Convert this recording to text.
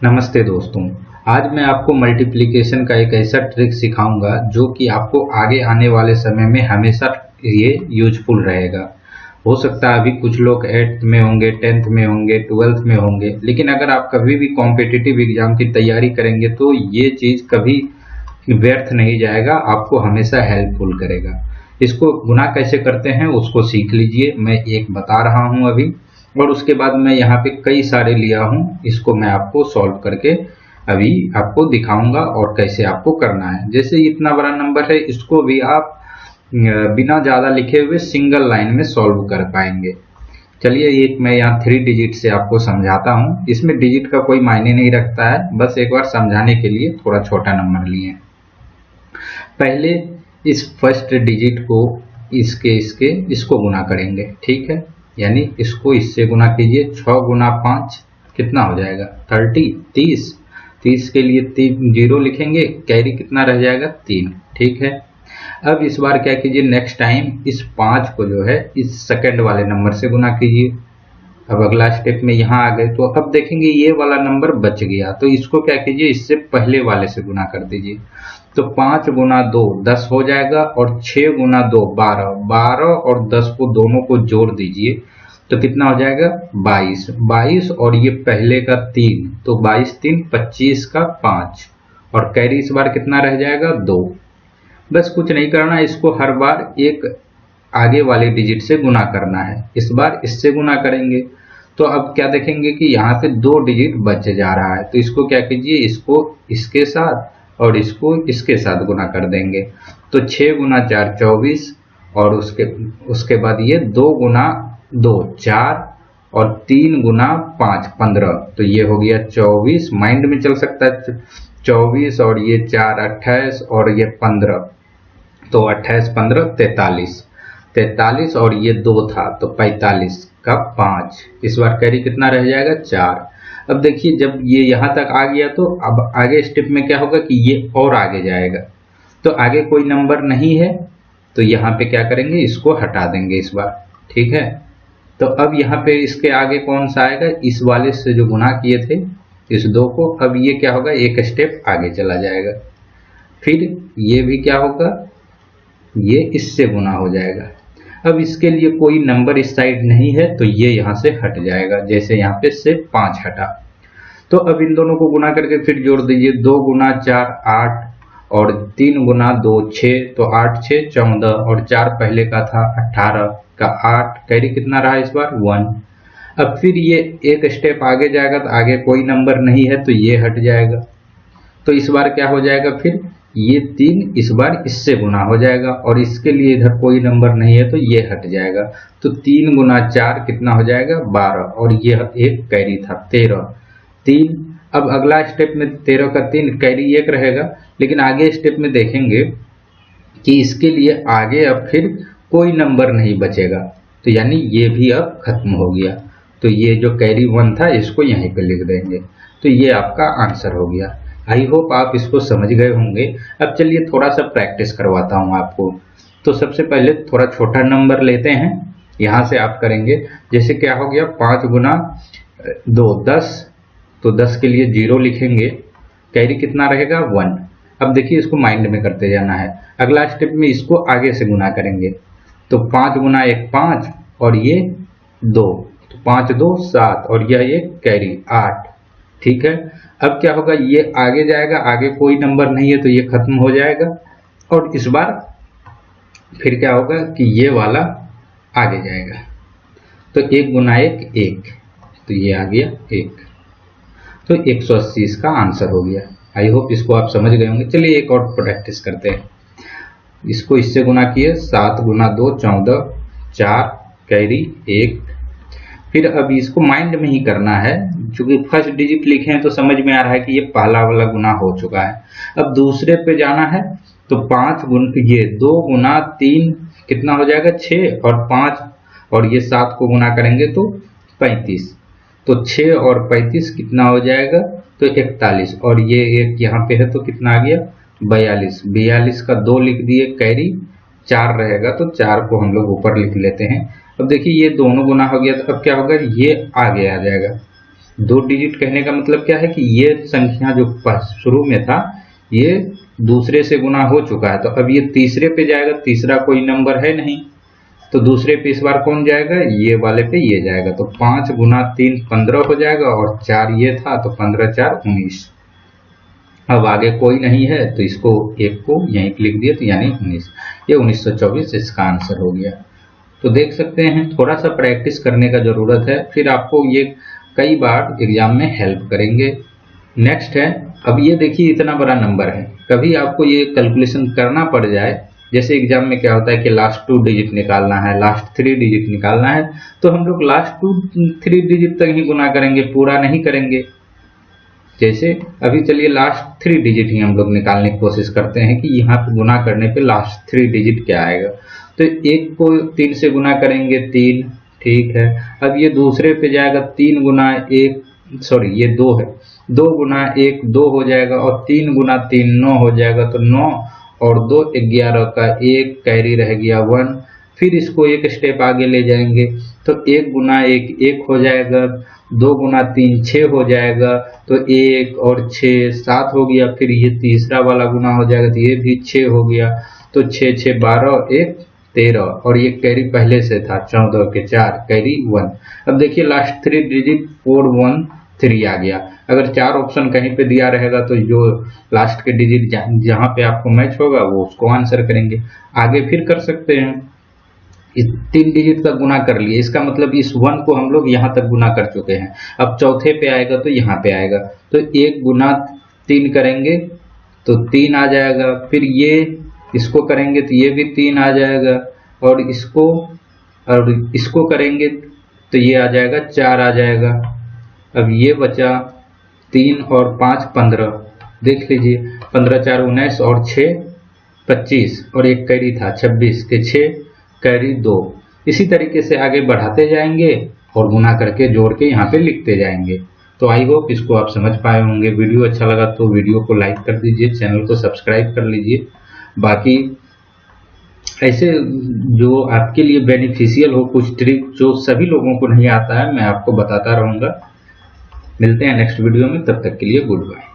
नमस्ते दोस्तों। आज मैं आपको मल्टीप्लिकेशन का एक ऐसा ट्रिक सिखाऊंगा जो कि आपको आगे आने वाले समय में हमेशा ये यूजफुल रहेगा। हो सकता है अभी कुछ लोग 8th में होंगे, 10th में होंगे, 12th में होंगे, लेकिन अगर आप कभी भी कॉम्पिटिटिव एग्जाम की तैयारी करेंगे तो ये चीज़ कभी व्यर्थ नहीं जाएगा, आपको हमेशा हेल्पफुल करेगा। इसको गुना कैसे करते हैं उसको सीख लीजिए। मैं एक बता रहा हूँ अभी, और उसके बाद मैं यहाँ पे कई सारे लिया हूँ, इसको मैं आपको सॉल्व करके अभी आपको दिखाऊंगा और कैसे आपको करना है। जैसे इतना बड़ा नंबर है, इसको भी आप बिना ज़्यादा लिखे हुए सिंगल लाइन में सॉल्व कर पाएंगे। चलिए एक मैं यहाँ 3 डिजिट से आपको समझाता हूँ। इसमें डिजिट का कोई मायने नहीं रखता है, बस एक बार समझाने के लिए थोड़ा छोटा नंबर लिए। पहले इस फर्स्ट डिजिट को इसको गुना करेंगे, ठीक है। यानी इसको इससे गुना कीजिए। 6 गुना 5 कितना हो जाएगा? 30। 30 के लिए 3 जीरो लिखेंगे, कैरी कितना रह जाएगा? 3, ठीक है। अब इस बार क्या कीजिए, नेक्स्ट टाइम इस 5 को जो है इस सेकंड वाले नंबर से गुना कीजिए। अब अगला स्टेप में यहाँ आ गए तो अब देखेंगे ये वाला नंबर बच गया, तो इसको क्या कीजिए, इससे पहले वाले से गुना कर दीजिए। तो 5 गुना 2 10 हो जाएगा, और 6 गुना 2 12। 12 और 10 को दोनों को जोड़ दीजिए तो कितना हो जाएगा? 22। और ये पहले का 3, तो 22 3 25 का 5, और कैरी इस बार कितना रह जाएगा? 2। बस कुछ नहीं करना, इसको हर बार एक आगे वाले डिजिट से गुना करना है। इस बार इससे गुना करेंगे तो अब क्या देखेंगे कि यहाँ पे 2 डिजिट बच जा रहा है, तो इसको क्या कीजिए, इसको इसके साथ और इसको इसके साथ गुना कर देंगे। तो 6 गुना 4 24, और उसके बाद ये 2 गुना 2 4, और 3 गुना 5 15, तो ये हो गया 24। माइंड में चल सकता है 24, और ये 4 28, और ये 15, तो 28 15 43, और ये 2 था तो 45 का 5। इस बार कैरी कितना रह जाएगा? 4। अब देखिए जब ये यहाँ तक आ गया तो अब आगे स्टेप में क्या होगा कि ये और आगे जाएगा, तो आगे कोई नंबर नहीं है, तो यहाँ पे क्या करेंगे, इसको हटा देंगे इस बार, ठीक है। तो अब यहाँ पे इसके आगे कौन सा आएगा? इस वाले से जो गुना किए थे इस 2 को, अब ये क्या होगा, एक स्टेप आगे चला जाएगा। फिर ये भी क्या होगा, ये इससे गुना हो जाएगा। अब इसके लिए कोई नंबर इस साइड नहीं है, तो ये यहाँ से हट जाएगा, जैसे यहाँ पे से 5 हटा। तो अब इन दोनों को गुना करके फिर जोड़ दीजिए। 2 गुना 4 8, और 3 गुना 2 6, तो 8 6 14, और 4 पहले का था 18 का 8, कैरी कितना रहा इस बार? 1। अब फिर ये एक स्टेप आगे जाएगा, तो आगे कोई नंबर नहीं है तो ये हट जाएगा। तो इस बार क्या हो जाएगा, फिर ये 3 इस बार इससे गुना हो जाएगा, और इसके लिए इधर कोई नंबर नहीं है तो ये हट जाएगा। तो 3 गुना 4 कितना हो जाएगा? 12, और ये एक कैरी था 13 3। अब अगला स्टेप में 13 का 3 कैरी 1 रहेगा, लेकिन आगे स्टेप में देखेंगे कि इसके लिए आगे अब फिर कोई नंबर नहीं बचेगा, तो यानी ये भी अब खत्म हो गया। तो ये जो कैरी 1 था इसको यहीं पे लिख देंगे, तो ये आपका आंसर हो गया। आई होप आप इसको समझ गए होंगे। अब चलिए थोड़ा सा प्रैक्टिस करवाता हूँ आपको। तो सबसे पहले थोड़ा छोटा नंबर लेते हैं, यहाँ से आप करेंगे। जैसे क्या हो गया, 5 गुना 2 10, तो 10 के लिए 0 लिखेंगे, कैरी कितना रहेगा? 1। अब देखिए इसको माइंड में करते जाना है। अगला स्टेप में इसको आगे से गुना करेंगे, तो 5 गुना 1 5, और ये 2, तो 5 2 7, और यह एक कैरी 8, ठीक है। अब क्या होगा, ये आगे जाएगा, आगे कोई नंबर नहीं है तो ये खत्म हो जाएगा, और इस बार फिर क्या होगा कि ये वाला आगे जाएगा। तो 1 गुना 1 1, तो ये आ गया 1, तो 180 इसका आंसर हो गया। आई होप इसको आप समझ गए होंगे। चलिए एक और प्रैक्टिस करते हैं। इसको इससे गुना किए, 7 गुना 2 14, 4 कैरी 1। फिर अब इसको माइंड में ही करना है, क्योंकि फर्स्ट डिजिट लिखे हैं तो समझ में आ रहा है कि ये पहला वाला गुना हो चुका है। अब दूसरे पे जाना है, तो 5 गुना ये 2 गुना 3 कितना हो जाएगा? 6, और 5 और ये 7 को गुना करेंगे तो 35, तो 6 और 35 कितना हो जाएगा? तो 41, और ये एक यहाँ पे है तो कितना आ गया? 42। 42 का 2 लिख दिए, कैरी 4 रहेगा, तो 4 को हम लोग ऊपर लिख लेते हैं। अब देखिए ये दोनों गुना हो गया, तो अब क्या होगा, ये आगे आ जाएगा। 2 डिजिट कहने का मतलब क्या है कि ये संख्या जो शुरू में था ये दूसरे से गुना हो चुका है, तो अब ये तीसरे पे जाएगा, तीसरा कोई नंबर है नहीं, तो दूसरे पे इस बार कौन जाएगा, ये वाले पे ये जाएगा। तो 5 गुना 3 15 हो जाएगा और 4 ये था, तो 15 4 19। अब आगे कोई नहीं है तो इसको एक को यहीं लिख दिया, तो यानी 19, ये 1924 इसका आंसर हो गया। तो देख सकते हैं थोड़ा सा प्रैक्टिस करने का ज़रूरत है, फिर आपको ये कई बार एग्जाम में हेल्प करेंगे। नेक्स्ट है, अब ये देखिए इतना बड़ा नंबर है, कभी आपको ये कैलकुलेशन करना पड़ जाए, जैसे एग्जाम में क्या होता है कि लास्ट 2 डिजिट निकालना है, लास्ट 3 डिजिट निकालना है, तो हम लोग लास्ट 2-3 डिजिट तक ही गुना करेंगे, पूरा नहीं करेंगे। जैसे अभी चलिए लास्ट 3 डिजिट ही हम लोग निकालने की कोशिश करते हैं कि यहाँ पे गुना करने पे लास्ट 3 डिजिट क्या आएगा। तो 1 को 3 से गुना करेंगे 3, ठीक है। अब ये दूसरे पे जाएगा, 3 गुना 1, सॉरी ये 2 है, 2 गुना 1 2 हो जाएगा, और 3 गुना 3 9 हो जाएगा, तो 9 और 2 11 का 1 कैरी रह गया 1। फिर इसको एक स्टेप आगे ले जाएंगे, तो 1 गुना 1 1 हो जाएगा, 2 गुना 3 6 हो जाएगा, तो 1 और 6 7 हो गया। फिर ये तीसरा वाला गुना हो जाएगा, तो ये भी 6 हो गया, तो 6 6 12 1 13, और ये कैरी पहले से था 14 के 4 कैरी 1। अब देखिए लास्ट 3 डिजिट 4 1 3 आ गया। अगर 4 ऑप्शन कहीं पे दिया रहेगा तो जो लास्ट के डिजिट जहां पे आपको मैच होगा वो उसको आंसर करेंगे। आगे फिर कर सकते हैं, इस 3 डिजिट का गुना कर लिए, इसका मतलब इस 1 को हम लोग यहाँ तक गुना कर चुके हैं। अब चौथे पे आएगा तो यहाँ पे आएगा, तो 1 गुना 3 करेंगे तो 3 आ जाएगा। फिर ये इसको करेंगे तो ये भी 3 आ जाएगा, और इसको करेंगे तो ये आ जाएगा 4 आ जाएगा। अब ये बचा 3 और 5 15, देख लीजिए 15 4 19 और 6 25, और एक कैरी था 26 के 6 कैरी 2। इसी तरीके से आगे बढ़ाते जाएंगे और गुना करके जोड़ के यहाँ पे लिखते जाएंगे। तो आई होप इसको आप समझ पाए होंगे। वीडियो अच्छा लगा तो वीडियो को लाइक कर दीजिए, चैनल को सब्सक्राइब कर लीजिए। बाकी ऐसे जो आपके लिए बेनिफिशियल हो, कुछ ट्रिक जो सभी लोगों को नहीं आता है, मैं आपको बताता रहूँगा। मिलते हैं नेक्स्ट वीडियो में, तब तक के लिए गुड बाय।